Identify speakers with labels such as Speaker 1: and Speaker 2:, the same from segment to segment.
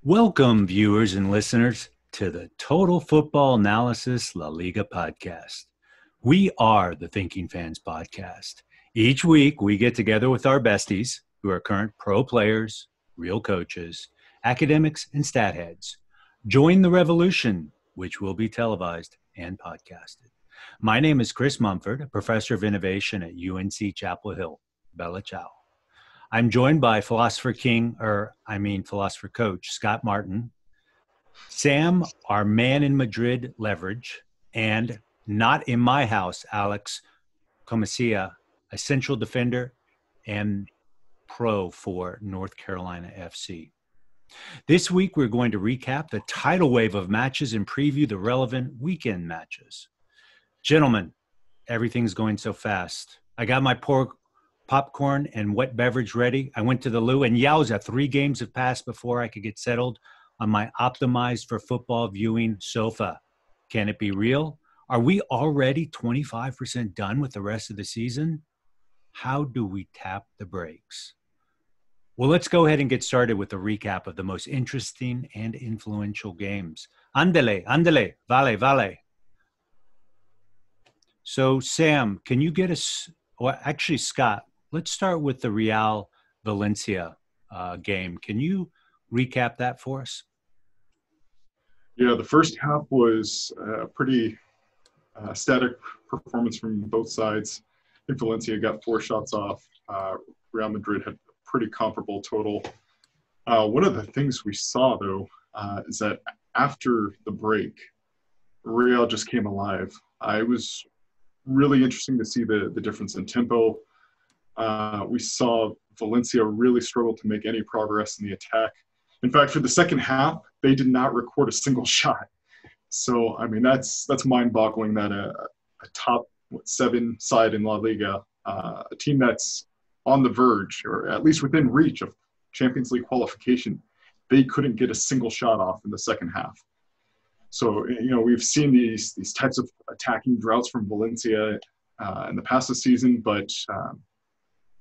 Speaker 1: Welcome, viewers and listeners, to the Total Football Analysis La Liga podcast. We are the Thinking Fans podcast. Each week, we get together with our besties, who are current pro players, real coaches, academics, and stat heads. Join the revolution, which will be televised and podcasted. My name is Chris Mumford, a professor of innovation at UNC Chapel Hill. Bella ciao. I'm joined by philosopher coach, Scott Martin, Sam, our man in Madrid, Leveridge, and not in my house, Alex Comisa, a central defender and pro for North Carolina FC. This week, we're going to recap the tidal wave of matches and preview the relevant weekend matches. Gentlemen, everything's going so fast. I got my popcorn and wet beverage ready. I went to the loo, and Yowza, 3 games have passed before I could get settled on my optimized for football viewing sofa. Can it be real? Are we already 25% done with the rest of the season? How do we tap the brakes? Well, let's go ahead and get started with a recap of the most interesting and influential games. Andele, vale. So, Sam, can you get us, or actually, Scott, let's start with the Real Valencia game. Can you recap that for us?
Speaker 2: Yeah, the first half was a pretty static performance from both sides. I think Valencia got 4 shots off. Real Madrid had a pretty comparable total. One of the things we saw, though, is that after the break, Real just came alive. It was really interesting to see the difference in tempo. We saw Valencia really struggle to make any progress in the attack. In fact, for the second half, they did not record a single shot. So, I mean, that's mind-boggling that a top 7 side in La Liga, a team that's on the verge, or at least within reach of Champions League qualification, they couldn't get a single shot off in the second half. So, we've seen these types of attacking droughts from Valencia in the past this season, but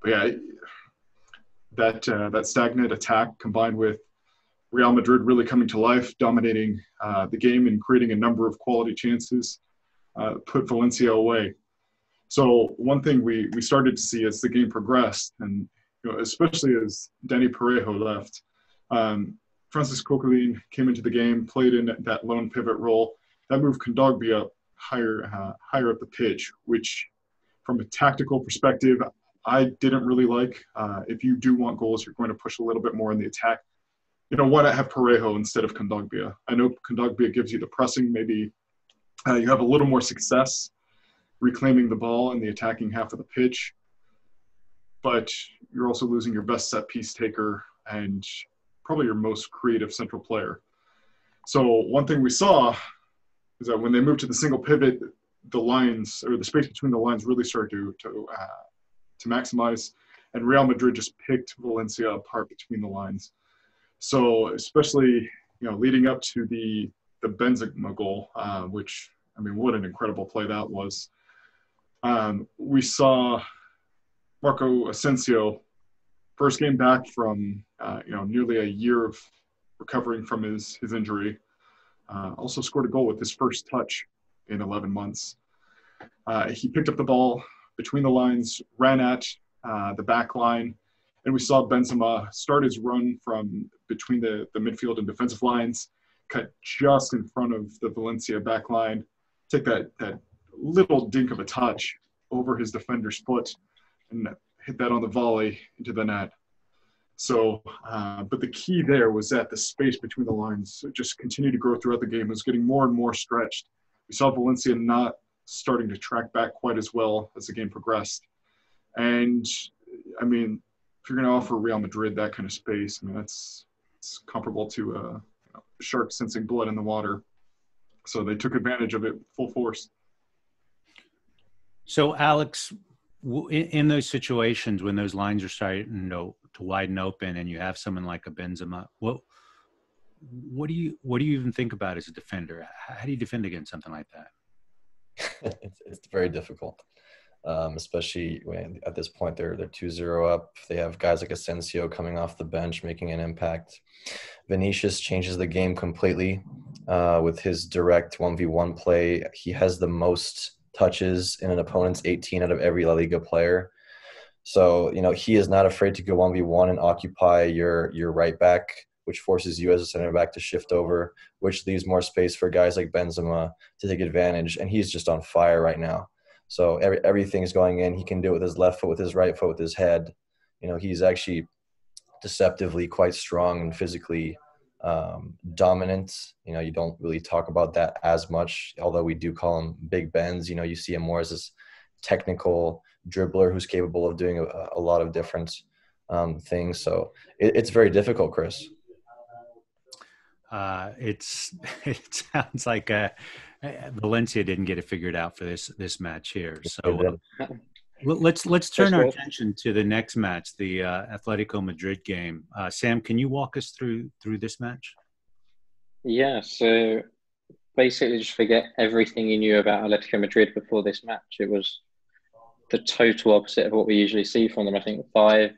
Speaker 2: yeah, that stagnant attack combined with Real Madrid really coming to life, dominating the game and creating a number of quality chances, put Valencia away. So one thing we started to see as the game progressed, and especially as Dani Parejo left, Francis Coquelin came into the game, played in that lone pivot role. That moved Kondogbia up higher up the pitch, which from a tactical perspective, I didn't really like. If you do want goals, you're going to push a little bit more in the attack. Why not have Parejo instead of Kondogbia? I know Kondogbia gives you the pressing. Maybe you have a little more success reclaiming the ball in the attacking half of the pitch, but you're also losing your best set piece taker and probably your most creative central player. So one thing we saw is that when they moved to the single pivot, the lines, or the space between the lines, really started to maximize, and Real Madrid just picked Valencia apart between the lines. So especially, leading up to the Benzema goal, which, I mean, what an incredible play that was. We saw Marco Asensio, first game back from, nearly a year of recovering from his injury, also scored a goal with his first touch in 11 months. He picked up the ball between the lines, ran at the back line, and we saw Benzema start his run from between the midfield and defensive lines, cut just in front of the Valencia back line, take that little dink of a touch over his defender's foot, and hit that on the volley into the net. So, but the key there was that the space between the lines just continued to grow throughout the game. It was getting more and more stretched. We saw Valencia not starting to track back quite as well as the game progressed. And, I mean, if you're going to offer Real Madrid that kind of space, I mean, it's comparable to a shark sensing blood in the water. So they took advantage of it full force.
Speaker 1: So, Alex, in those situations when those lines are starting to widen open and you have someone like a Benzema, what do you even think about as a defender? How do you defend against something like that?
Speaker 3: It's very difficult. especially when at this point they're 2-0 up. They have guys like Asensio coming off the bench making an impact. Vinicius changes the game completely with his direct 1v1 play. He has the most touches in an opponent's 18 out of every La Liga player. So, he is not afraid to go 1v1 and occupy your right back, which forces you as a center back to shift over, which leaves more space for guys like Benzema to take advantage. And he's just on fire right now. So everything's going in. He can do it with his left foot, with his right foot, with his head. He's actually deceptively quite strong and physically dominant. You don't really talk about that as much, although we do call him Big Benz. You see him more as this technical dribbler who's capable of doing a lot of different things. So it's very difficult, Chris.
Speaker 1: It sounds like Valencia didn't get it figured out for this match here. So let's turn our attention to the next match, the Atletico Madrid game. Sam, can you walk us through this match?
Speaker 4: Yeah. So basically, just forget everything you knew about Atletico Madrid before this match. It was the total opposite of what we usually see from them. I think 5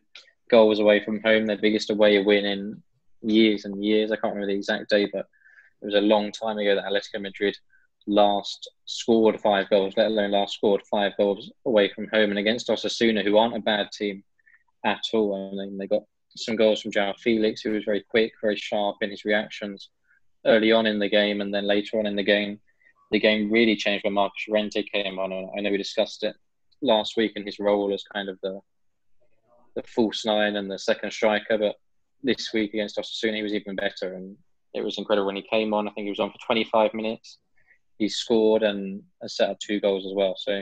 Speaker 4: goals away from home, their biggest away win in years and years. I can't remember the exact day, but it was a long time ago that Atletico Madrid last scored 5 goals, let alone last scored 5 goals away from home, and against Osasuna, who aren't a bad team at all. I mean, they got some goals from João Felix, who was very quick, very sharp in his reactions early on in the game, and then later on in the game really changed when Marcos Llorente came on. I know we discussed it last week in his role as kind of the false 9 and the second striker, but this week against Osasuna, he was even better, and it was incredible when he came on. I think he was on for 25 minutes. He scored and set up 2 goals as well. So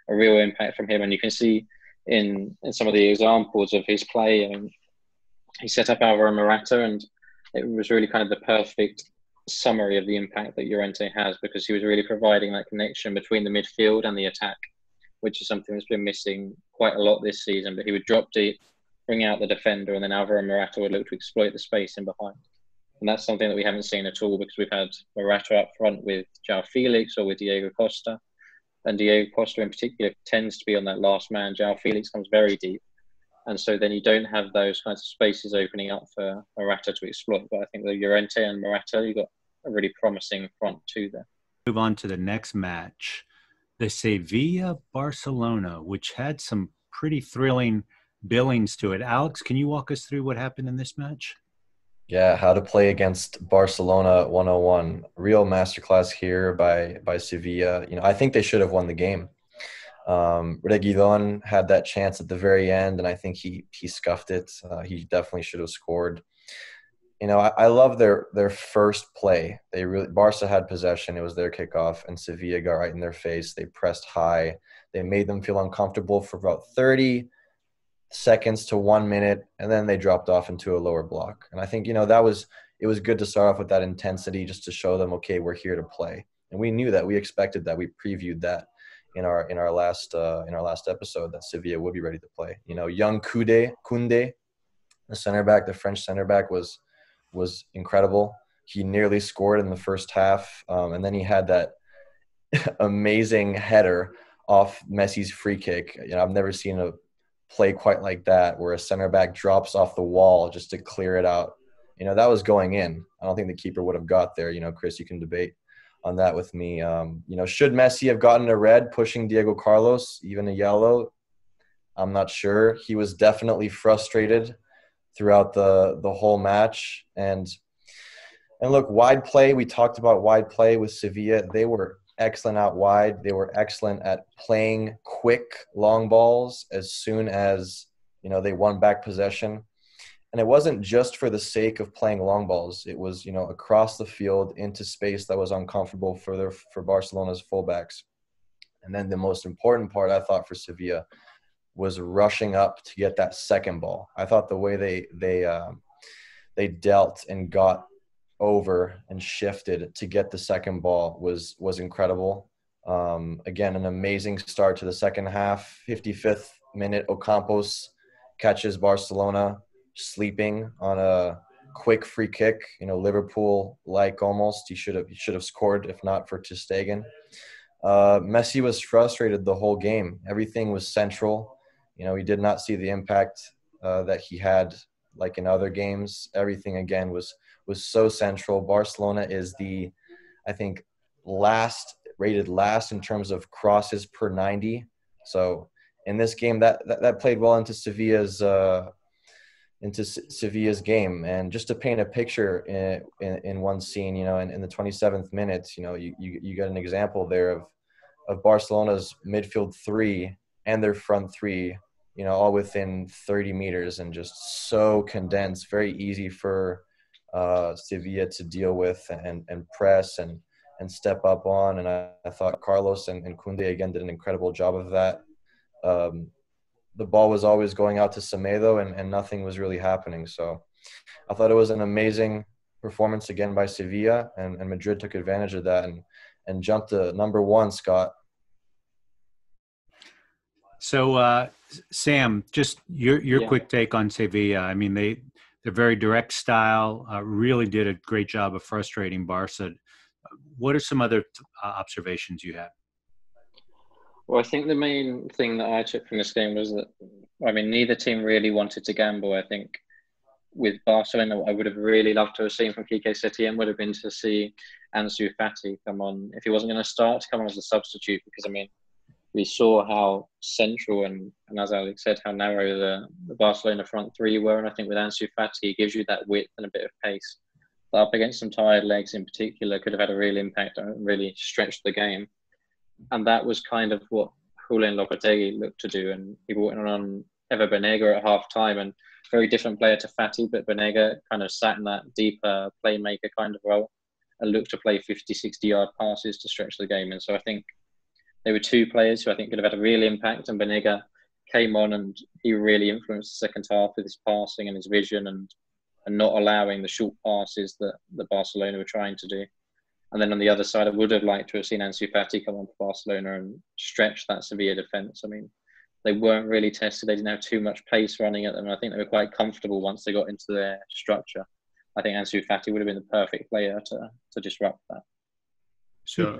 Speaker 4: a real impact from him. And you can see in some of the examples of his play, I mean, he set up Alvaro Morata, and it was really kind of the perfect summary of the impact that Llorente has, because he was really providing that connection between the midfield and the attack, which is something that's been missing quite a lot this season. But he would drop deep, bring out the defender, and then Alvaro Morata would look to exploit the space in behind. And that's something that we haven't seen at all, because we've had Morata up front with João Felix or with Diego Costa. And Diego Costa in particular tends to be on that last man. João Felix comes very deep. And so then you don't have those kinds of spaces opening up for Morata to exploit. But I think with Llorente and Morata, you've got a really promising front two there.
Speaker 1: Move on to the next match, the Sevilla-Barcelona, which had some pretty thrilling billings to it. Alex, can you walk us through what happened in this match?
Speaker 3: Yeah, how to play against Barcelona 101. Real masterclass here by Sevilla. I think they should have won the game. Reguilón had that chance at the very end, and I think he scuffed it. He definitely should have scored. I love their first play. Barca had possession. It was their kickoff, and Sevilla got right in their face. They pressed high. They made them feel uncomfortable for about 30 seconds to 1 minute, and then they dropped off into a lower block. And I think it was good to start off with that intensity, just to show them, okay, we're here to play. And we knew that. We expected that. We previewed that in our last episode, that Sevilla would be ready to play. Young Koundé, the French center back, was incredible. He nearly scored in the first half, and then he had that amazing header off Messi's free kick. I've never seen a play quite like that, where a center back drops off the wall just to clear it out. That was going in. I don't think the keeper would have got there. Chris, you can debate on that with me. Should Messi have gotten a red, pushing Diego Carlos, even a yellow? I'm not sure. He was definitely frustrated throughout the whole match. And look, wide play, we talked about wide play with Sevilla. They were excellent out wide. They were excellent at playing quick long balls as soon as they won back possession. And it wasn't just for the sake of playing long balls. It was across the field into space that was uncomfortable for Barcelona's fullbacks. And then the most important part, I thought, for Sevilla was rushing up to get that second ball. I thought the way they dealt and got over and shifted to get the second ball was incredible. Again, an amazing start to the second half. 55th minute, Ocampos catches Barcelona sleeping on a quick free kick. Liverpool-like almost. He should have scored if not for ter Stegen. Messi was frustrated the whole game. Everything was central. We did not see the impact that he had like in other games. Everything again was so central. Barcelona is I think rated last in terms of crosses per 90. So in this game, that played well into Sevilla's game. And just to paint a picture in one scene, in the 27th minute, you get an example there of Barcelona's midfield three and their front three, all within 30 meters and just so condensed, very easy for Sevilla to deal with and press and step up on. And I thought Carlos and Koundé again did an incredible job of that. The ball was always going out to Semedo and nothing was really happening. So I thought it was an amazing performance again by Sevilla, and Madrid took advantage of that and jumped to number one, Scott.
Speaker 1: So, Sam, just your quick take on Sevilla. I mean, they're very direct style, really did a great job of frustrating Barca. What are some other observations you have?
Speaker 4: Well, I think the main thing that I took from this game was that, neither team really wanted to gamble. I think with Barcelona, I would have really loved to have seen from Quique Setién would have been to see Ansu Fati come on. If he wasn't going to start, to come on as a substitute, because, we saw how central and as Alex said, how narrow the Barcelona front three were. And I think with Ansu Fati, he gives you that width and a bit of pace. But up against some tired legs in particular, could have had a real impact and really stretched the game. And that was kind of what Julian Lopetegui looked to do. And he brought on Ever Banega at half time, and very different player to Fati, but Banega kind of sat in that deeper playmaker kind of role and looked to play 50, 60-yard passes to stretch the game. And so I think there were two players who I think could have had a real impact, and Banega came on and he really influenced the second half with his passing and his vision and not allowing the short passes that Barcelona were trying to do. And then on the other side, I would have liked to have seen Ansu Fati come on for Barcelona and stretch that Sevilla defence. They weren't really tested. They didn't have too much pace running at them. I think they were quite comfortable once they got into their structure. I think Ansu Fati would have been the perfect player to disrupt that.
Speaker 2: Yeah,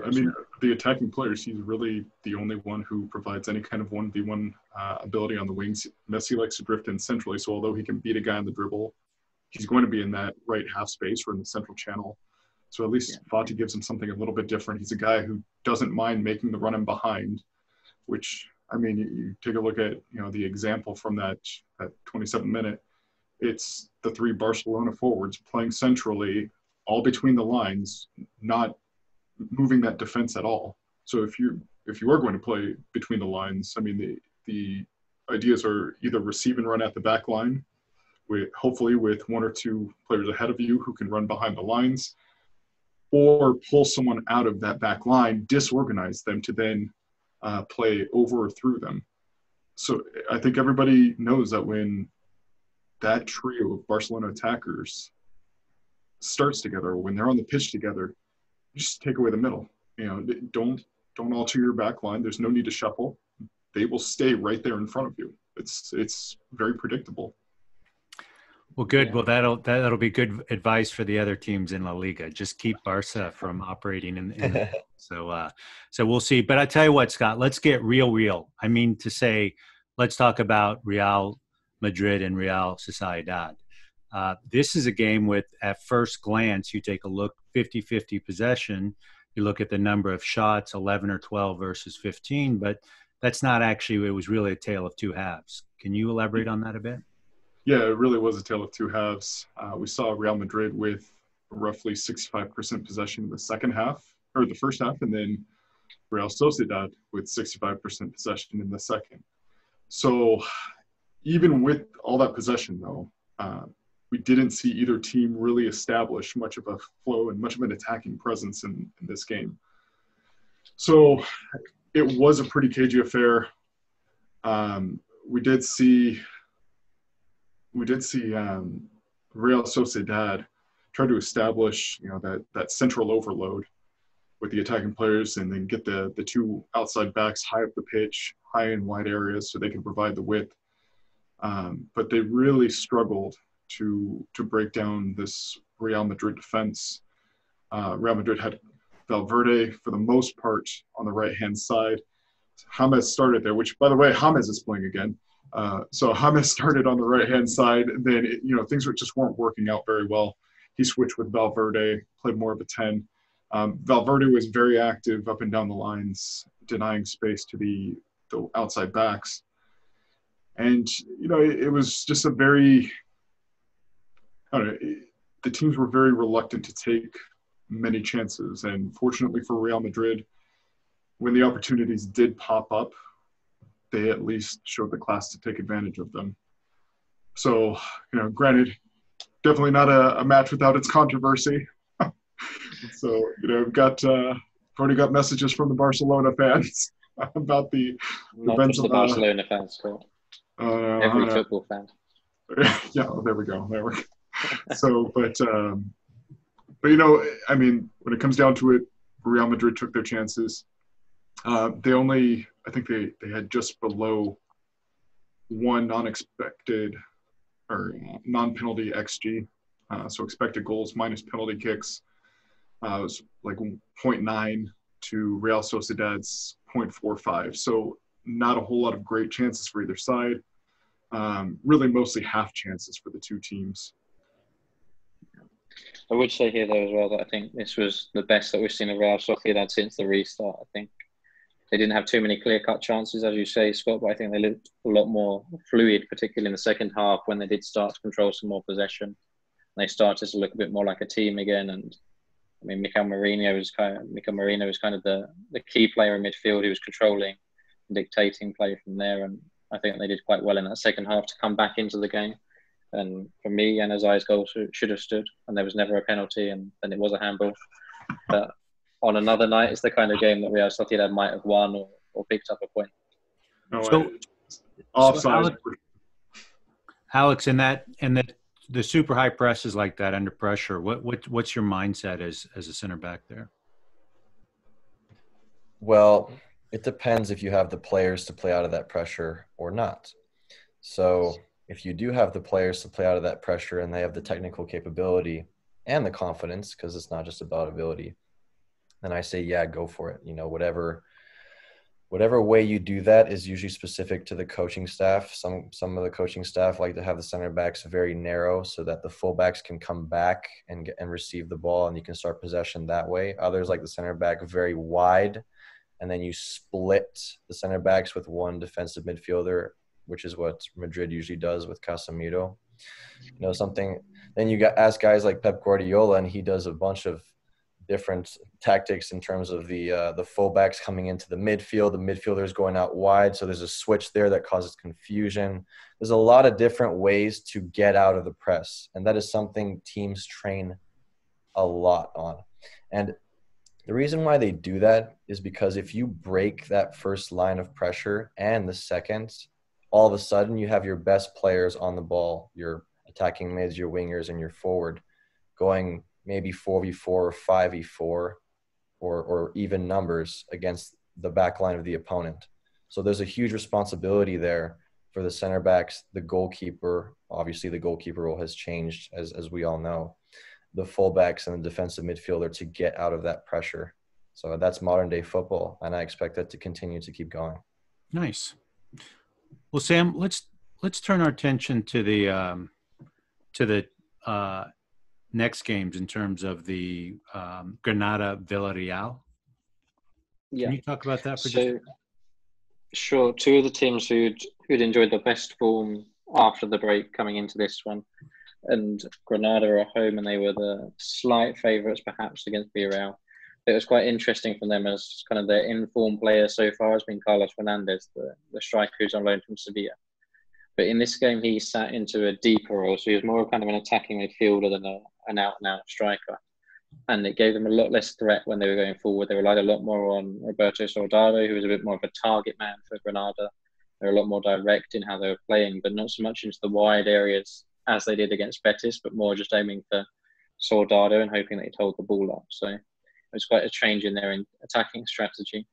Speaker 2: the attacking players, he's really the only one who provides any kind of 1v1 ability on the wings. Messi likes to drift in centrally, so although he can beat a guy on the dribble, he's going to be in that right half space or in the central channel. So at least Fati gives him something a little bit different. He's a guy who doesn't mind making the run in behind, which, you take a look at, the example from that 27-minute, it's the three Barcelona forwards playing centrally, all between the lines, not moving that defense at all. So if you are going to play between the lines, the ideas are either receive and run at the back line, hopefully with one or two players ahead of you who can run behind the lines, or pull someone out of that back line, disorganize them to then play over or through them. So I think everybody knows that when that trio of Barcelona attackers starts together, when they're on the pitch together, just take away the middle. Don't alter your back line. There's no need to shuffle. They will stay right there in front of you. It's very predictable.
Speaker 1: Well, good. Yeah. Well, that'll be good advice for the other teams in La Liga. Just keep Barca from operating in so we'll see. But I tell you what, Scott, let's get real. Let's talk about Real Madrid and Real Sociedad. This is a game with, at first glance, you take a look, 50-50 possession. You look at the number of shots, 11 or 12 versus 15, but that's not actually, it was really a tale of two halves. Can you elaborate on that a bit?
Speaker 2: Yeah, it really was a tale of two halves. We saw Real Madrid with roughly 65% possession in the first half, and then Real Sociedad with 65% possession in the second. So even with all that possession, though, we didn't see either team really establish much of a flow and much of an attacking presence in this game. So it was a pretty cagey affair. We did see Real Sociedad try to establish, that central overload with the attacking players, and then get the two outside backs high up the pitch, high and wide areas, so they can provide the width. But they really struggled to break down this Real Madrid defense. Real Madrid had Valverde for the most part on the right-hand side. James started there, which, by the way, James is playing again. So James started on the right-hand side. Then, things just weren't working out very well. He switched with Valverde, played more of a 10. Valverde was very active up and down the lines, denying space to the outside backs. And, it was just the teams were very reluctant to take many chances. And fortunately for Real Madrid, when the opportunities did pop up, they at least showed the class to take advantage of them. So, granted, definitely not a match without its controversy. So, we've already got messages from the Barcelona fans about the
Speaker 4: Not
Speaker 2: Benzema.
Speaker 4: just the Barcelona fans, but every football fan.
Speaker 2: Yeah, there we go. So, but when it comes down to it, Real Madrid took their chances. I think they had just below one non-expected or non-penalty XG. So expected goals minus penalty kicks was like 0.9 to Real Sociedad's 0.45. So not a whole lot of great chances for either side. Really mostly half chances for the two teams.
Speaker 4: I would say here, though, as well, that I think this was the best that we've seen of Real Sociedad since the restart. I think they didn't have too many clear-cut chances, as you say, Scott, but I think they looked a lot more fluid, particularly in the second half when they did start to control some more possession. They started to look a bit more like a team again. And, Mikel Merino was kind of the key player in midfield. He was controlling and dictating play from there. And I think they did quite well in that second half to come back into the game. And for me, Yanazai's goal should have stood, and there was never a penalty, and then it was a handball. But on another night, it's the kind of game that Real Sociedad might have won or picked up a point.
Speaker 2: Offside.
Speaker 1: Alex, in the super high presses like that under pressure, what's your mindset as a center back there?
Speaker 3: Well, it depends if you have the players to play out of that pressure or not. So if you do have the players to play out of that pressure and they have the technical capability and the confidence, because it's not just about ability, then I say, yeah, go for it. Whatever way you do that is usually specific to the coaching staff. Some of the coaching staff like to have the center backs very narrow so that the fullbacks can come back and receive the ball and you can start possession that way. Others like the center back very wide, and then you split the center backs with one defensive midfielder, which is what Madrid usually does with Casemiro. Then you ask guys like Pep Guardiola, and he does a bunch of different tactics in terms of the fullbacks coming into the midfield, the midfielders going out wide. So there's a switch there that causes confusion. There's a lot of different ways to get out of the press, and that is something teams train a lot on. And the reason why they do that is because if you break that first line of pressure and the second, all of a sudden you have your best players on the ball, your attacking mids, your wingers, and your forward going maybe 4v4 or 5v4 or even numbers against the back line of the opponent. So there's a huge responsibility there for the center backs, the goalkeeper. Obviously, the goalkeeper role has changed, as we all know. The fullbacks and the defensive midfielder to get out of that pressure. So that's modern day football, and I expect that to continue to keep going.
Speaker 1: Nice. Well, Sam, let's turn our attention to the next games in terms of the Granada Villarreal.
Speaker 4: Yeah.
Speaker 1: Can you talk about that for just a minute?
Speaker 4: Sure. Two of the teams who'd enjoyed the best form after the break coming into this one, and Granada are home, and they were the slight favourites perhaps against Villarreal. It was quite interesting from them as kind of their informed player so far has been Carlos Fernandez, the striker who's on loan from Sevilla. But in this game, he sat into a deeper role, so he was more kind of an attacking midfielder than an out-and-out striker. And it gave them a lot less threat when they were going forward. They relied a lot more on Roberto Soldado, who was a bit more of a target man for Granada. They were a lot more direct in how they were playing, but not so much into the wide areas as they did against Betis, but more just aiming for Soldado and hoping that he'd hold the ball up. So it was quite a change in their attacking strategy.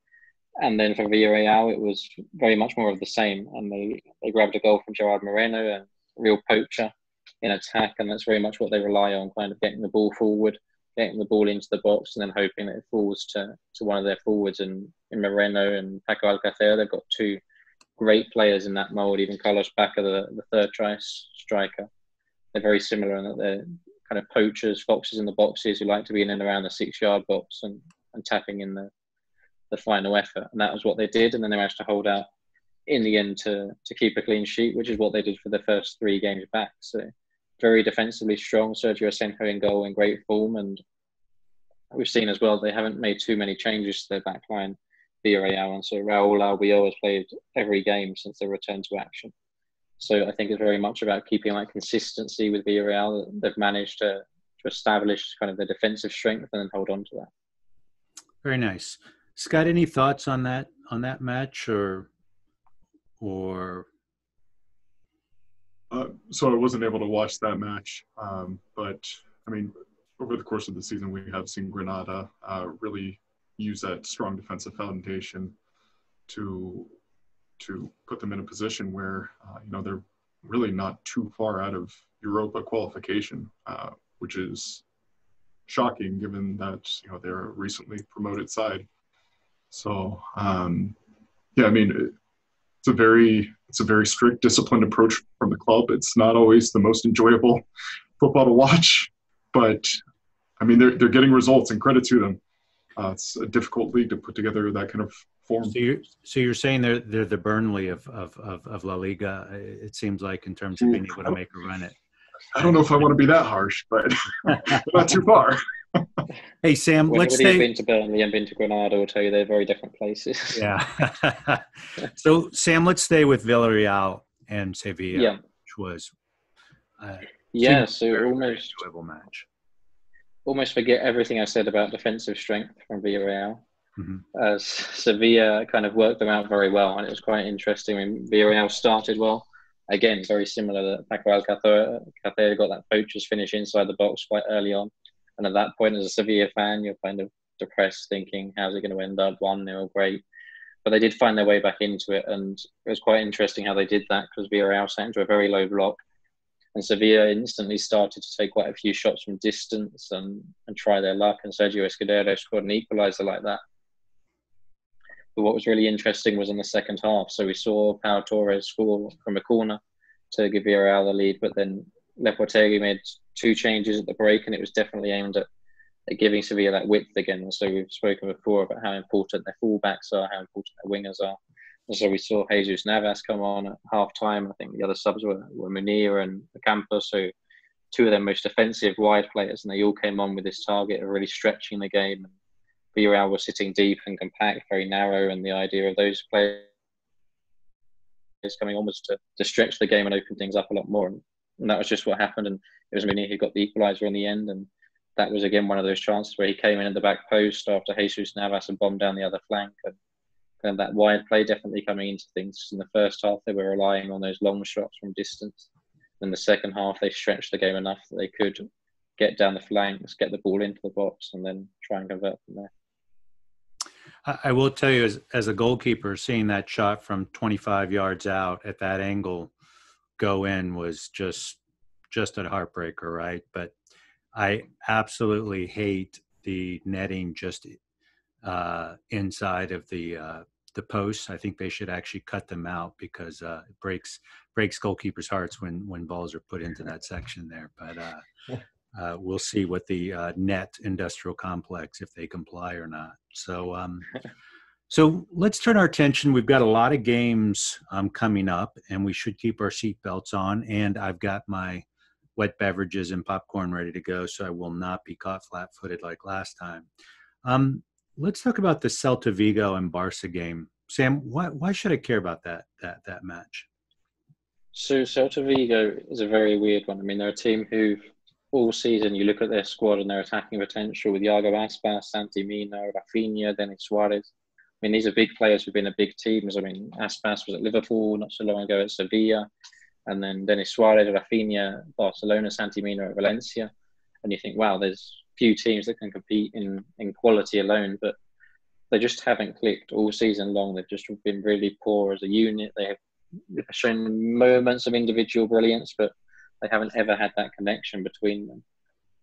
Speaker 4: And then for Villarreal, it was very much more of the same. And they grabbed a goal from Gerard Moreno, a real poacher in attack. And that's very much what they rely on, kind of getting the ball forward, getting the ball into the box and then hoping that it falls to one of their forwards. And in Moreno and Paco Alcacer, they've got two great players in that mould. Even Carlos Bacca, the third choice striker, they're very similar in that they're kind of poachers, foxes in the boxes who like to be in and around the 6-yard box and tapping in the final effort. And that was what they did. And then they managed to hold out in the end to keep a clean sheet, which is what they did for the first 3 games back. So very defensively strong. Sergio Asenjo in goal in great form. And we've seen as well, they haven't made too many changes to their back line, Villarreal. And so Raul Albiol has played every game since their return to action. So I think it's very much about keeping that consistency with Villarreal. They've managed to establish kind of their defensive strength and then hold on to that.
Speaker 1: Very nice. Scott, any thoughts on that match or?
Speaker 2: So I wasn't able to watch that match, but I mean, over the course of the season, we have seen Granada really use that strong defensive foundation to put them in a position where they're really not too far out of Europa qualification, which is shocking given that they're a recently promoted side. So yeah, I mean, it's a very strict, disciplined approach from the club. It's not always the most enjoyable football to watch, but I mean, they're getting results, and credit to them. It's a difficult league to put together that kind of form.
Speaker 1: So you're saying they're the Burnley of La Liga. It seems like, in terms of being able to make a run at.
Speaker 2: I don't know if I want to be that harsh, but not too far.
Speaker 1: Hey, Sam, let's say...
Speaker 4: Anybody who's been to Burnley and been to Granada will tell you they're very different places.
Speaker 1: Yeah. So, Sam, let's stay with Villarreal and Sevilla, which was
Speaker 4: so almost
Speaker 1: enjoyable match.
Speaker 4: Almost forget everything I said about defensive strength from Villarreal. As Sevilla kind of worked them out very well, and it was quite interesting. I mean, Villarreal started well. Again, very similar to Paco Alcacer got that poacher's finish inside the box quite early on. And at that point, as a Sevilla fan, you're kind of depressed thinking, how's it going to end up? 1-0, great. But they did find their way back into it. And it was quite interesting how they did that, because Villarreal sat into a very low block. And Sevilla instantly started to take quite a few shots from distance and try their luck. And Sergio Escudero scored an equaliser like that. But what was really interesting was in the second half. So we saw Pau Torres score from a corner to give Villarreal the lead. But then Leverage made 2 changes at the break, and it was definitely aimed at giving Sevilla that width again. And so we've spoken before about how important their fullbacks are, how important their wingers are. And so we saw Jesus Navas come on at half-time. I think the other subs were Munir and Ocampo, so 2 of their most offensive wide players, and they all came on with this target of really stretching the game. And Villarreal was sitting deep and compact, very narrow, and the idea of those players coming on was to stretch the game and open things up a lot more. And that was just what happened. And it was Munir who got the equaliser in the end. And that was, again, one of those chances where he came in at the back post after Jesus Navas and bombed down the other flank. And that wide play definitely coming into things. In the first half, they were relying on those long shots from distance. In the second half, they stretched the game enough that they could get down the flanks, get the ball into the box, and then try and convert from there.
Speaker 1: I will tell you, as a goalkeeper, seeing that shot from 25 yards out at that angle go in was just a heartbreaker, right? But I absolutely hate the netting just inside of the posts. I think they should actually cut them out, because it breaks goalkeepers' hearts when balls are put into that section there. But we'll see what the net industrial complex, if they comply or not. So let's turn our attention. We've got a lot of games coming up, and we should keep our seatbelts on. And I've got my wet beverages and popcorn ready to go, so I will not be caught flat-footed like last time. Let's talk about the Celta Vigo and Barca game. Sam, why should I care about that match?
Speaker 4: So Celta Vigo is a very weird one. I mean, they're a team who all season you look at their squad and their attacking potential with Iago Aspas, Santi Mina, Rafinha, Denis Suarez. I mean, these are big players who've been at big teams. I mean, Aspas was at Liverpool not so long ago at Sevilla, and then Denis Suarez, Rafinha, Barcelona, Santi Mina at Valencia. And you think, wow, there's few teams that can compete in quality alone, but they just haven't clicked all season long. They've just been really poor as a unit. They have shown moments of individual brilliance, but they haven't ever had that connection between them.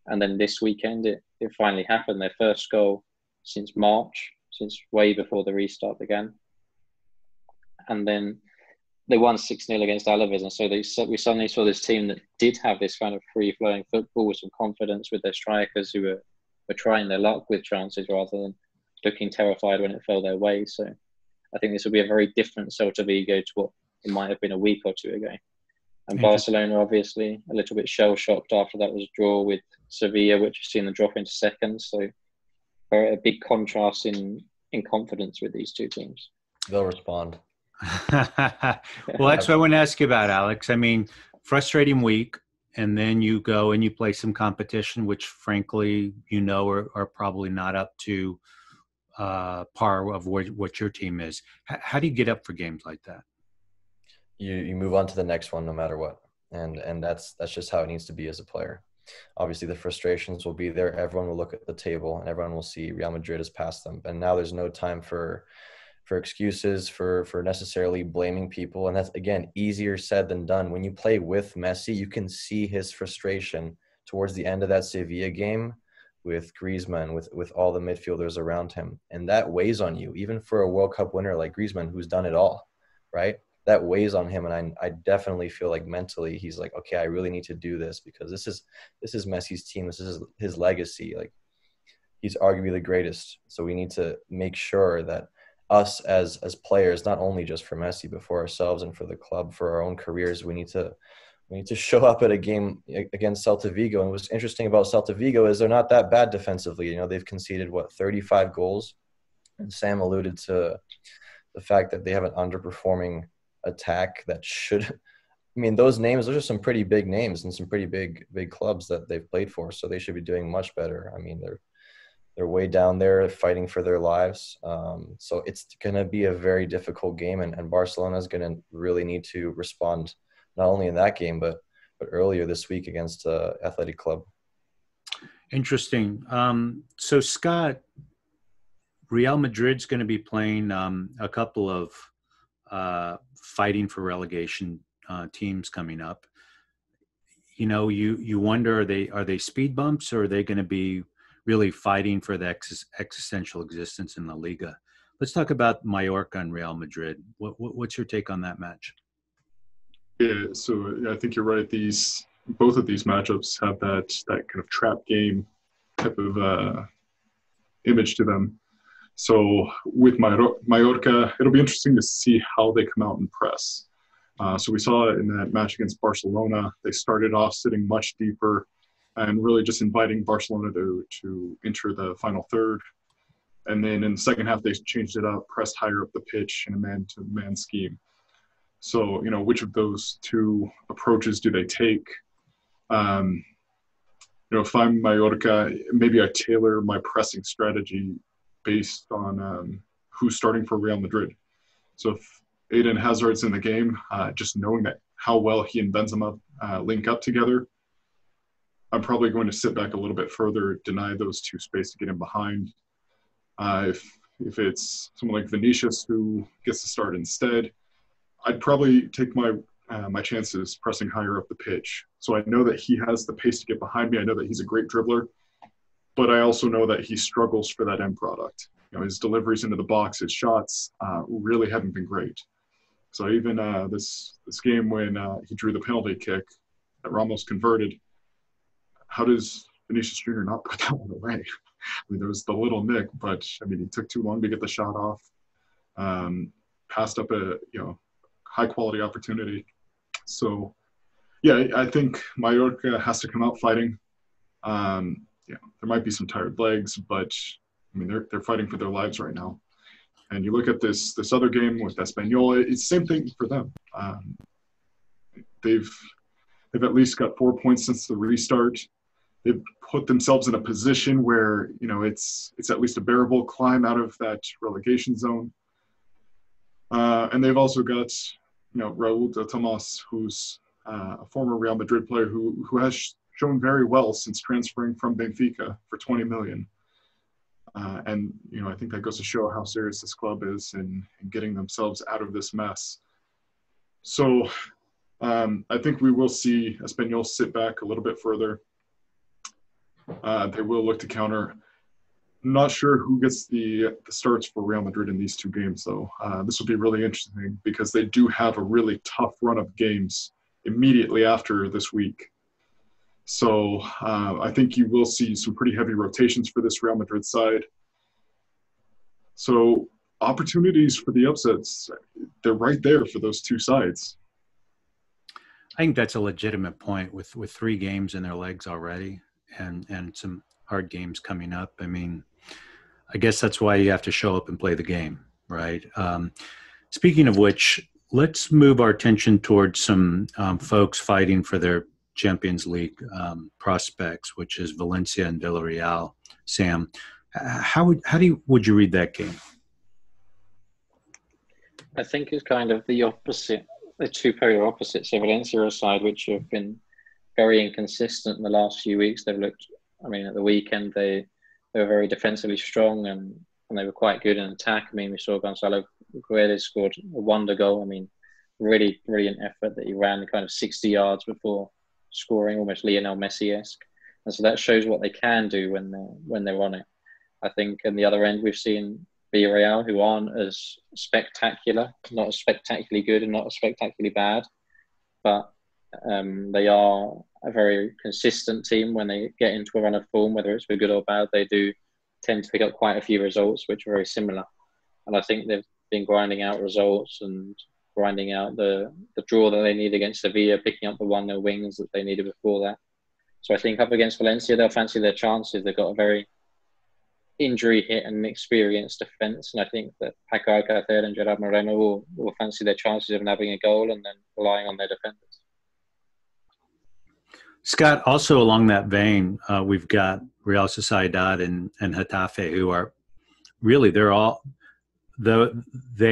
Speaker 4: And then this weekend, it finally happened. Their first goal since March, since way before the restart began. And then they won 6-0 against Alaves. And so we suddenly saw this team that did have this kind of free-flowing football with some confidence, with their strikers who were trying their luck with chances rather than looking terrified when it fell their way. So I think this will be a very different Celta Vigo to what it might have been a week or two ago. And Barcelona, obviously, a little bit shell-shocked after that was draw with Sevilla, which has seen them drop into second. So a big contrast in confidence with these two teams.
Speaker 3: They'll respond.
Speaker 1: Well, that's what I want to ask you about, Alex. I mean, frustrating week, and then you go and you play some competition, which frankly, are probably not up to par of what your team is. How do you get up for games like that?
Speaker 3: You move on to the next one no matter what, and that's just how it needs to be as a player. Obviously, the frustrations will be there. Everyone will look at the table, and everyone will see Real Madrid has passed them. And now there's no time for excuses, for necessarily blaming people. And that's, again, easier said than done. When you play with Messi, you can see his frustration towards the end of that Sevilla game with Griezmann, with all the midfielders around him. And that weighs on you, even for a World Cup winner like Griezmann, who's done it all, right? That weighs on him. And I definitely feel like mentally he's like, okay, I really need to do this because this is Messi's team. This is his legacy. Like, he's arguably the greatest. So we need to make sure that us as players, not only just for Messi, but for ourselves and for the club, for our own careers, we need to show up at a game against Celta Vigo. And what's interesting about Celta Vigo is they're not that bad defensively. They've conceded 35 goals. And Sam alluded to the fact that they have an underperforming attack that should, I mean, those are some pretty big names and some pretty big clubs that they've played for. So they should be doing much better. I mean, they're way down there fighting for their lives. So it's going to be a very difficult game, and Barcelona is going to really need to respond not only in that game, but earlier this week against Athletic Club.
Speaker 1: Interesting. So Scott, Real Madrid's going to be playing a couple of fighting for relegation teams coming up. You wonder, are they speed bumps, or are they going to be really fighting for the existential existence in La Liga? Let's talk about Mallorca and Real Madrid. What's your take on that match?
Speaker 2: Yeah, so I think you're right. Both of these matchups have that kind of trap game type of image to them. So with Mallorca, it'll be interesting to see how they come out and press. So we saw in that match against Barcelona, they started off sitting much deeper and really just inviting Barcelona to enter the final third. And then in the second half, they changed it up, pressed higher up the pitch in a man-to-man scheme. So, which of those two approaches do they take? If I'm Mallorca, maybe I tailor my pressing strategy based on who's starting for Real Madrid. So if Eden Hazard's in the game, just knowing that how well he and Benzema link up together, I'm probably going to sit back a little bit further, deny those two space to get in behind. If it's someone like Vinicius who gets to start instead, I'd probably take my chances pressing higher up the pitch. So I know that he has the pace to get behind me. I know that he's a great dribbler, but I also know that he struggles for that end product. His deliveries into the box, his shots really haven't been great. So even this game when he drew the penalty kick that Ramos converted, how does Vinicius Jr. not put that one away? I mean, there was the little nick, but I mean, he took too long to get the shot off. Passed up a high quality opportunity. So, yeah, I think Mallorca has to come out fighting. There might be some tired legs, but I mean, they're fighting for their lives right now. And you look at this other game with Espanyol, it's the same thing for them. They've at least got 4 points since the restart. They've put themselves in a position where, it's at least a bearable climb out of that relegation zone. And they've also got, Raúl de Tomás, who's a former Real Madrid player who has shown very well since transferring from Benfica for 20 million. And, I think that goes to show how serious this club is in getting themselves out of this mess. So I think we will see Espanyol sit back a little bit further. They will look to counter. Not sure who gets the starts for Real Madrid in these two games, though. This will be really interesting because they do have a really tough run of games immediately after this week. So I think you will see some pretty heavy rotations for this Real Madrid side. So opportunities for the upsets, they're right there for those two sides.
Speaker 1: I think that's a legitimate point with 3 games in their legs already and some hard games coming up. I mean, I guess that's why you have to show up and play the game, right? Speaking of which, let's move our attention towards some folks fighting for their Champions League prospects, which is Valencia and Villarreal. Sam, would you read that game?
Speaker 4: I think it's kind of the opposite, the two polar opposites. So Valencia are a side which have been very inconsistent in the last few weeks. They've looked, I mean, at the weekend they were very defensively strong and they were quite good in attack. I mean, we saw Gonzalo Guedes scored a wonder goal. I mean, really brilliant effort that he ran kind of 60 yards before scoring, almost Lionel Messi-esque. And so that shows what they can do when they're on it. I think on the other end, we've seen Villarreal, who aren't as spectacular, not as spectacularly good and not as spectacularly bad, but they are a very consistent team. When they get into a run of form, whether it's for good or bad, they do tend to pick up quite a few results, which are very similar. And I think they've been grinding out results and grinding out the draw that they need against Sevilla, picking up the 1-0 wins that they needed before that. So I think up against Valencia, they'll fancy their chances. They've got a very injury hit and experienced defence, and I think that Paco Alcacer and Gerard Moreno will fancy their chances of nabbing a goal and then relying on their defenders.
Speaker 1: Scott, also along that vein, we've got Real Sociedad and Getafe, who are really, they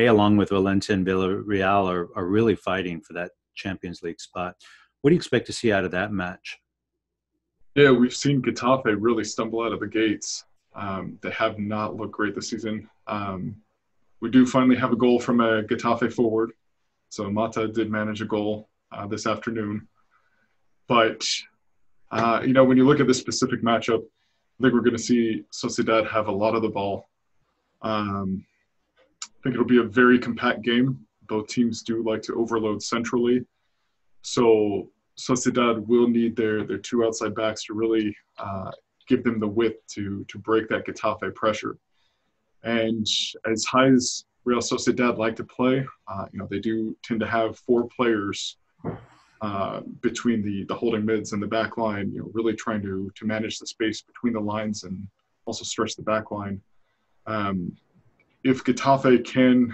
Speaker 1: along with Valencia and Villarreal are really fighting for that Champions League spot. What do you expect to see out of that match?
Speaker 2: Yeah, we've seen Getafe really stumble out of the gates. They have not looked great this season. We do finally have a goal from a Getafe forward. So Mata did manage a goal this afternoon. But, when you look at this specific matchup, I think we're going to see Sociedad have a lot of the ball. I think it'll be a very compact game. Both teams do like to overload centrally. So Sociedad will need their two outside backs to really give them the width to break that Getafe pressure. And as high as Real Sociedad like to play, they do tend to have 4 players between the holding mids and the back line, really trying to manage the space between the lines and also stretch the back line. If Getafe can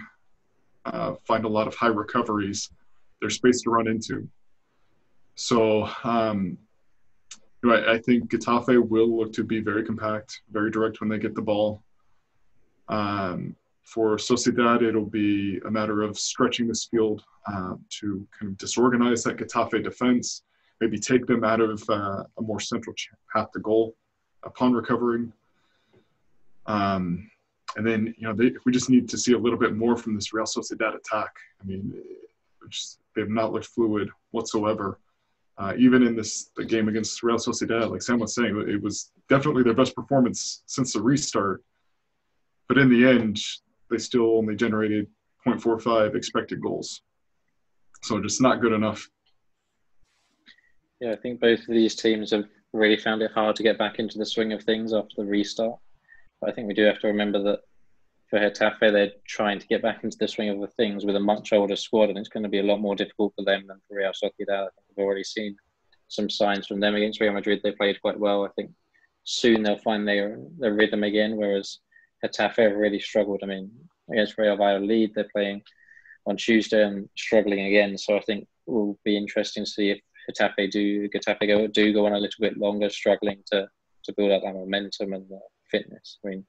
Speaker 2: find a lot of high recoveries, there's space to run into. So I think Getafe will look to be very compact, very direct when they get the ball. For Sociedad, it'll be a matter of stretching this field to kind of disorganize that Getafe defense, maybe take them out of a more central path to goal upon recovering. And then, we just need to see a little bit more from this Real Sociedad attack. I mean, they've not looked fluid whatsoever. Even in the game against Real Sociedad, like Sam was saying, it was definitely their best performance since the restart. But in the end, they still only generated 0.45 expected goals. So just not good enough.
Speaker 4: Yeah, I think both of these teams have really found it hard to get back into the swing of things after the restart. But I think we do have to remember that for Getafe, they're trying to get back into the swing of the things with a much older squad, and it's going to be a lot more difficult for them than for Real Sociedad. I think we've already seen some signs from them against Real Madrid. They played quite well. I think soon they'll find their rhythm again, whereas Getafe have really struggled. I mean, against Real Valladolid, they're playing on Tuesday and struggling again. So I think it will be interesting to see if Getafe do go on a little bit longer, struggling to build up that momentum and fitness. I mean,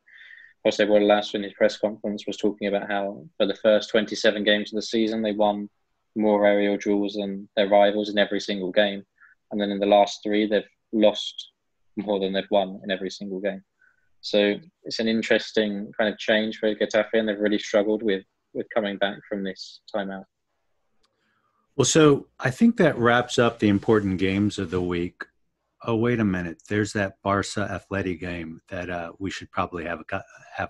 Speaker 4: Jose Bordalas in his press conference was talking about how for the first 27 games of the season, they won more aerial duels than their rivals in every single game. And then in the last 3, they've lost more than they've won in every single game. So it's an interesting kind of change for Getafe, and they've really struggled with coming back from this timeout.
Speaker 1: Well, so I think that wraps up the important games of the week. Oh, wait a minute. There's that Barca Atleti game that we should probably have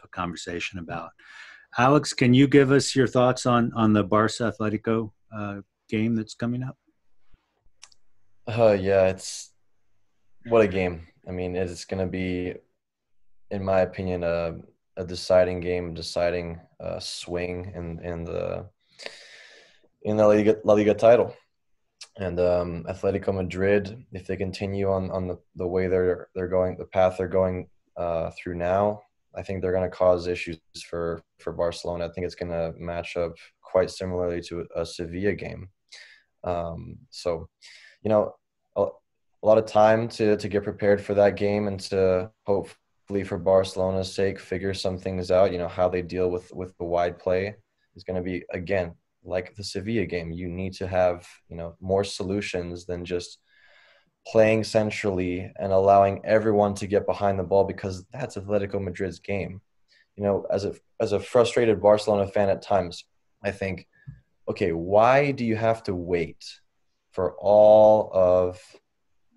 Speaker 1: a conversation about. Alex, can you give us your thoughts on the Barca Atletico game that's coming up?
Speaker 3: Yeah, it's what a game. I mean, it's going to be, in my opinion, a deciding game, deciding swing in the La Liga title. And Atletico Madrid, if they continue on the way they're going, the path they're going through now, I think they're going to cause issues for Barcelona. I think it's going to match up quite similarly to a Sevilla game. So, you know, a lot of time to get prepared for that game and to hopefully for Barcelona's sake figure some things out. You know, how they deal with the wide play is going to be, again, like the Sevilla game. You need to have, you know, more solutions than just playing centrally and allowing everyone to get behind the ball, because that's Atletico Madrid's game. You know, as a frustrated Barcelona fan at times, I think, okay, why do you have to wait for all of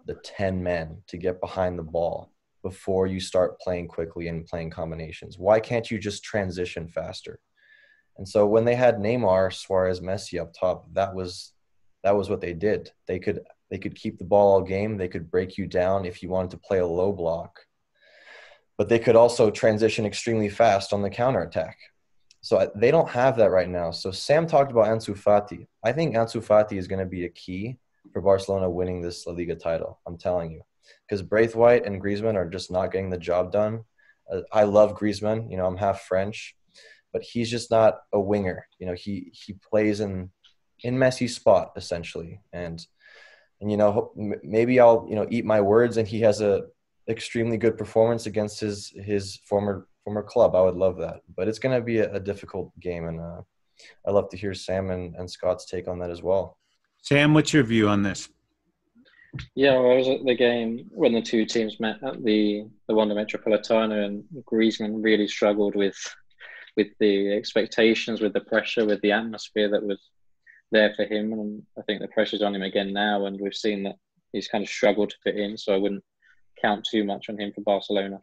Speaker 3: the 10 men to get behind the ball before you start playing quickly and playing combinations? Why can't you just transition faster? And so when they had Neymar, Suarez, Messi up top, that was what they did. They could keep the ball all game. They could break you down if you wanted to play a low block. But they could also transition extremely fast on the counterattack. So they don't have that right now. So Sam talked about Ansu Fati. I think Ansu Fati is going to be a key for Barcelona winning this La Liga title. I'm telling you. Because Braithwaite and Griezmann are just not getting the job done. I love Griezmann. You know, I'm half French. But he's just not a winger. You know, he plays in Messi's spot, essentially. And you know, maybe I'll, you know, eat my words and he has a extremely good performance against his former club. I would love that. But it's going to be a difficult game, and I'd love to hear Sam and Scott's take on that as well.
Speaker 1: Sam, what's your view on this?
Speaker 4: Yeah, well, I was at the game when the two teams met at the Wanda Metropolitano, and Griezmann really struggled with the expectations, with the pressure, with the atmosphere that was there for him. And I think the pressure's on him again now, and we've seen that he's kind of struggled to fit in, so I wouldn't count too much on him for Barcelona.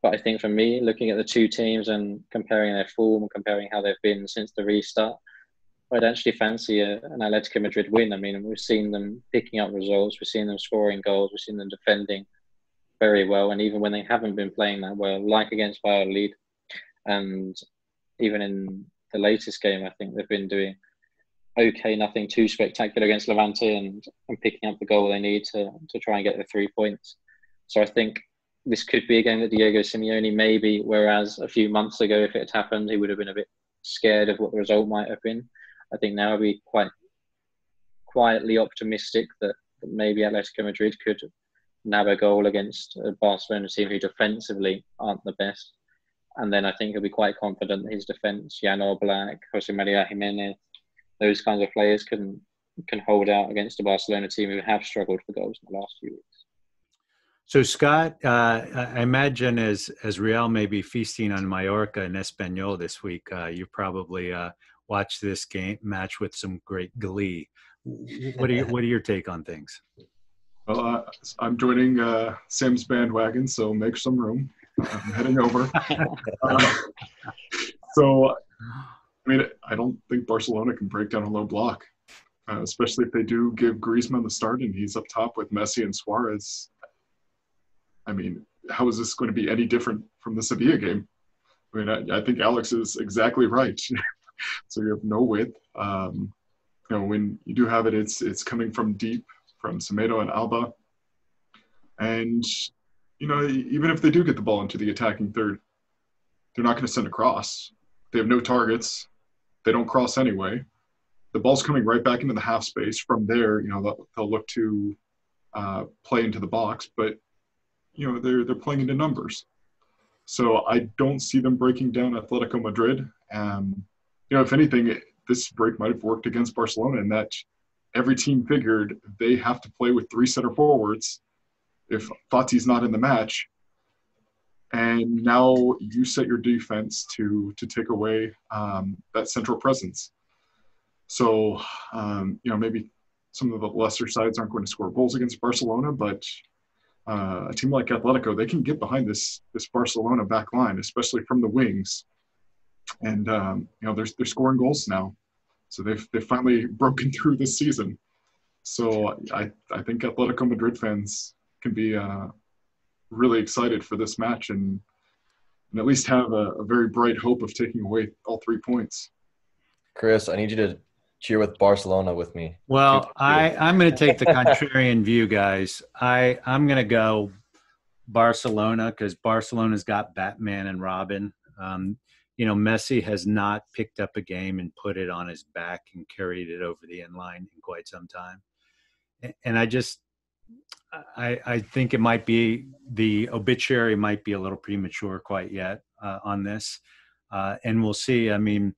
Speaker 4: But I think for me, looking at the two teams and comparing their form and comparing how they've been since the restart, I'd actually fancy an Atletico Madrid win. I mean, we've seen them picking up results, we've seen them scoring goals, we've seen them defending very well, and even when they haven't been playing that well, like against Villarreal, and even in the latest game, I think they've been doing okay, nothing too spectacular against Levante, and picking up the goal they need to try and get the 3 points. So I think this could be a game that Diego Simeone maybe, whereas a few months ago, if it had happened, he would have been a bit scared of what the result might have been. I think now I'd be quite quietly optimistic that maybe Atletico Madrid could nab a goal against a Barcelona team who defensively aren't the best. And then I think he'll be quite confident that his defence, Jan Oblak, Jose Maria Jimenez, those kinds of players can hold out against a Barcelona team who have struggled for goals in the last few weeks.
Speaker 1: So, Scott, I imagine as Real may be feasting on Mallorca and Espanol this week, you probably watched this match with some great glee. What are your take on things?
Speaker 2: Well, I'm joining Sam's bandwagon, so make some room. I'm heading over. So, I mean, I don't think Barcelona can break down a low block, especially if they do give Griezmann the start and he's up top with Messi and Suarez. I mean, how is this going to be any different from the Sevilla game? I mean, I think Alex is exactly right. So you have no width. You know, when you do have it, it's coming from deep, from Semedo and Alba. And, you know, even if they do get the ball into the attacking third, they're not going to send a cross. They have no targets. They don't cross anyway. The ball's coming right back into the half space. From there, you know, they'll look to play into the box, but you know, they're playing into numbers. So I don't see them breaking down Atletico Madrid. You know, if anything, this break might have worked against Barcelona in that every team figured they have to play with three center forwards if Fati's not in the match. And now you set your defense to take away that central presence. So, you know, maybe some of the lesser sides aren't going to score goals against Barcelona, but a team like Atletico, they can get behind this Barcelona back line, especially from the wings. And they're scoring goals now, so they've finally broken through this season. So I think Atletico Madrid fans can be really excited for this match and at least have a very bright hope of taking away all 3 points.
Speaker 3: Chris, I need you to cheer with Barcelona with me.
Speaker 1: Well, I'm going to take the contrarian view, guys. I'm going to go Barcelona because Barcelona's got Batman and Robin. Messi has not picked up a game and put it on his back and carried it over the end line in quite some time. And I think it might be the obituary might be a little premature quite yet on this. And we'll see. I mean,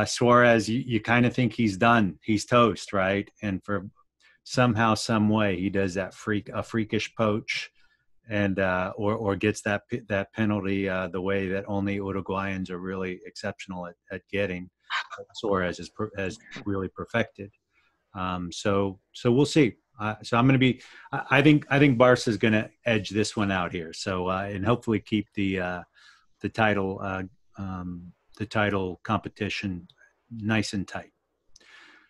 Speaker 1: Suarez, you kind of think he's done. He's toast, right? And for somehow, some way, he does that freakish poach and or gets that penalty the way that only Uruguayans are really exceptional at getting. Suarez has really perfected. So we'll see. So I'm going to be. I think Barca is going to edge this one out here. So and hopefully keep the title competition nice and tight.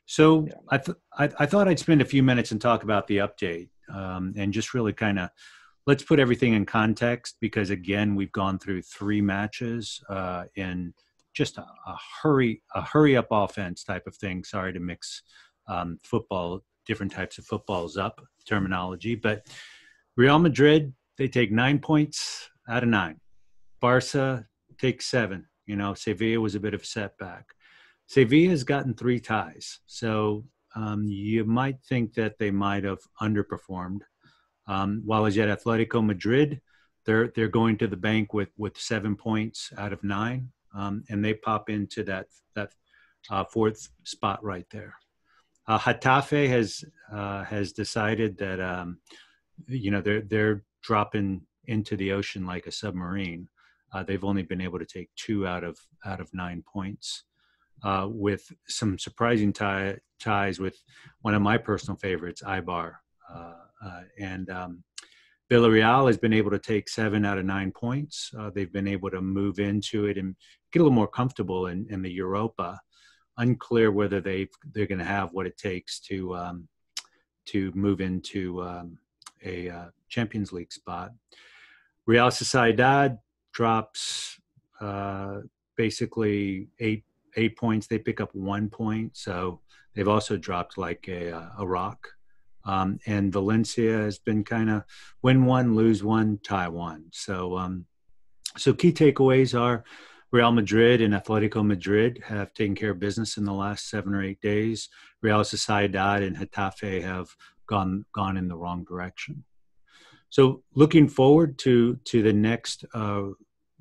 Speaker 1: So yeah. I thought I'd spend a few minutes and talk about the update and just really kind of let's put everything in context because again we've gone through 3 matches in just a hurry up offense type of thing. Sorry to mix different types of footballs up terminology, but Real Madrid, they take 9 points out of 9. Barca takes 7. Sevilla was a bit of a setback. Sevilla has gotten 3 ties. So you might think that they might have underperformed. While as yet Atletico Madrid, they're going to the bank with 7 points out of 9. And they pop into that 4th spot right there. Getafe has decided that they're dropping into the ocean like a submarine. They've only been able to take 2 out of 9 points, with some surprising ties with one of my personal favorites, Eibar, and Villarreal has been able to take 7 out of 9 points. They've been able to move into it and get a little more comfortable in the Europa. Unclear whether they're going to have what it takes to move into a Champions League spot. Real Sociedad drops basically 8 points. They pick up 1 point, so they've also dropped like a rock. And Valencia has been kind of win 1, lose 1, tie 1. So key takeaways are Real Madrid and Atletico Madrid have taken care of business in the last 7 or 8 days. Real Sociedad and Getafe have gone in the wrong direction. So looking forward to the next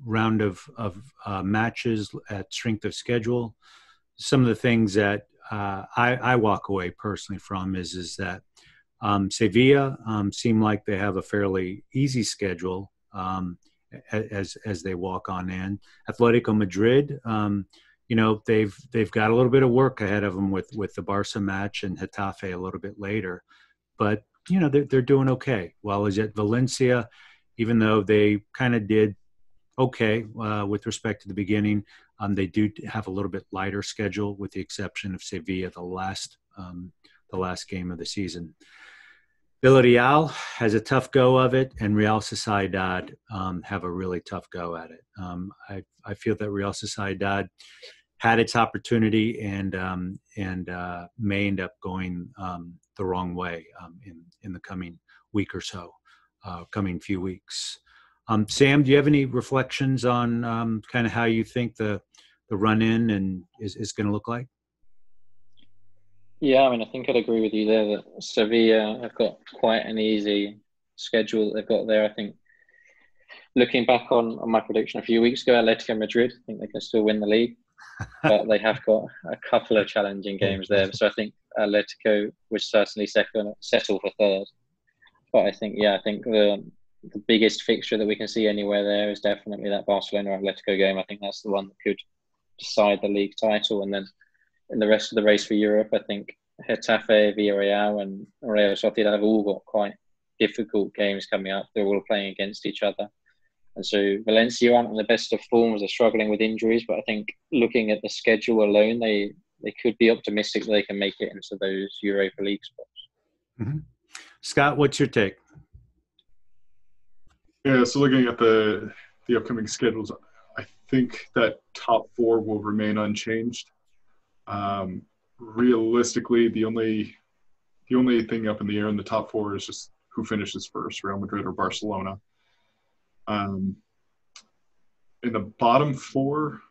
Speaker 1: round of matches at strength of schedule, some of the things that I walk away personally from is that Sevilla seem like they have a fairly easy schedule as they walk on in. Atletico Madrid, they've got a little bit of work ahead of them with the Barca match and Getafe a little bit later, but they're doing okay. While as at Valencia, even though they kind of did okay with respect to the beginning, they do have a little bit lighter schedule with the exception of Sevilla, the last game of the season. Villarreal has a tough go of it, and Real Sociedad have a really tough go at it. I feel that Real Sociedad had its opportunity and may end up going the wrong way in the coming week or so, coming few weeks. Sam, do you have any reflections on kind of how you think the run-in and is going to look like?
Speaker 4: Yeah, I mean, I think I'd agree with you there that Sevilla have got quite an easy schedule that they've got there. I think looking back on my prediction a few weeks ago, Atletico Madrid, I think they can still win the league, but they have got a couple of challenging games there. So I think Atletico would certainly settle for 3rd. But I think the biggest fixture that we can see anywhere there is definitely that Barcelona-Atletico game. I think that's the one that could decide the league title. And then in the rest of the race for Europe, I think Getafe, Villarreal and Real Sociedad have all got quite difficult games coming up. They're all playing against each other. And so Valencia aren't in the best of forms. They're struggling with injuries, but I think looking at the schedule alone, they could be optimistic that they can make it into those Europa League spots.
Speaker 1: Mm-hmm. Scott, what's your take?
Speaker 2: Yeah, so looking at the upcoming schedules, I think that top four will remain unchanged. Realistically, the only thing up in the air in the top four is just who finishes first, Real Madrid or Barcelona. In the bottom four,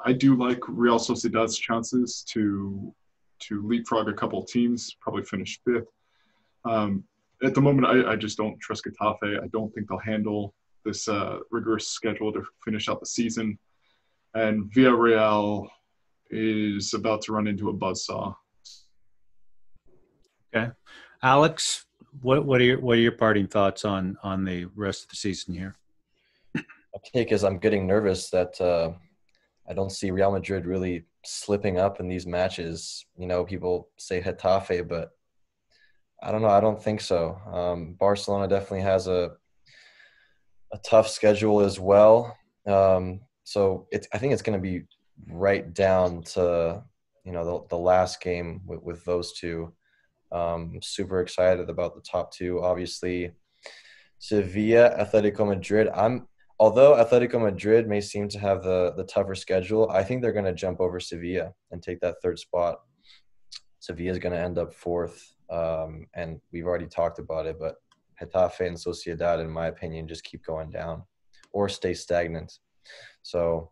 Speaker 2: I do like Real Sociedad's chances to leapfrog a couple teams, probably finish fifth. At the moment, I just don't trust Getafe. I don't think they'll handle this rigorous schedule to finish out the season. And Villarreal is about to run into a buzzsaw.
Speaker 1: Okay. Alex, what are your parting thoughts on the rest of the season here?
Speaker 3: My take is I'm getting nervous that I don't see Real Madrid really slipping up in these matches. You know, people say Getafe, but I don't know. I don't think so. Barcelona definitely has a tough schedule as well. So I think it's going to be right down to, you know, the last game with those two. I'm super excited about the top two. Obviously, Sevilla, Atletico Madrid. Although Atletico Madrid may seem to have the tougher schedule, I think they're going to jump over Sevilla and take that third spot. Sevilla is going to end up fourth, and we've already talked about it, but Getafe and Sociedad, in my opinion, just keep going down or stay stagnant. So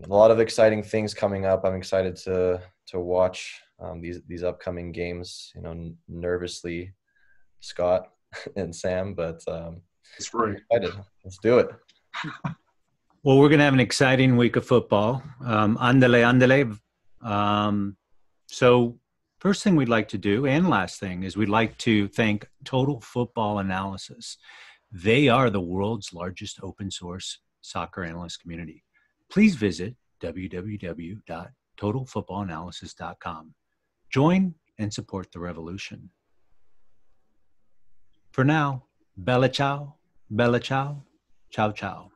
Speaker 3: a lot of exciting things coming up. I'm excited to watch these upcoming games, you know, nervously, Scott and Sam, but
Speaker 2: That's right.
Speaker 3: I'm excited. Let's do it.
Speaker 1: Well, we're going to have an exciting week of football. Andale. So first thing we'd like to do, and last thing, is we'd like to thank Total Football Analysis. They are the world's largest open source soccer analyst community. Please visit www.totalfootballanalysis.com. Join and support the revolution. For now, bella ciao, ciao ciao.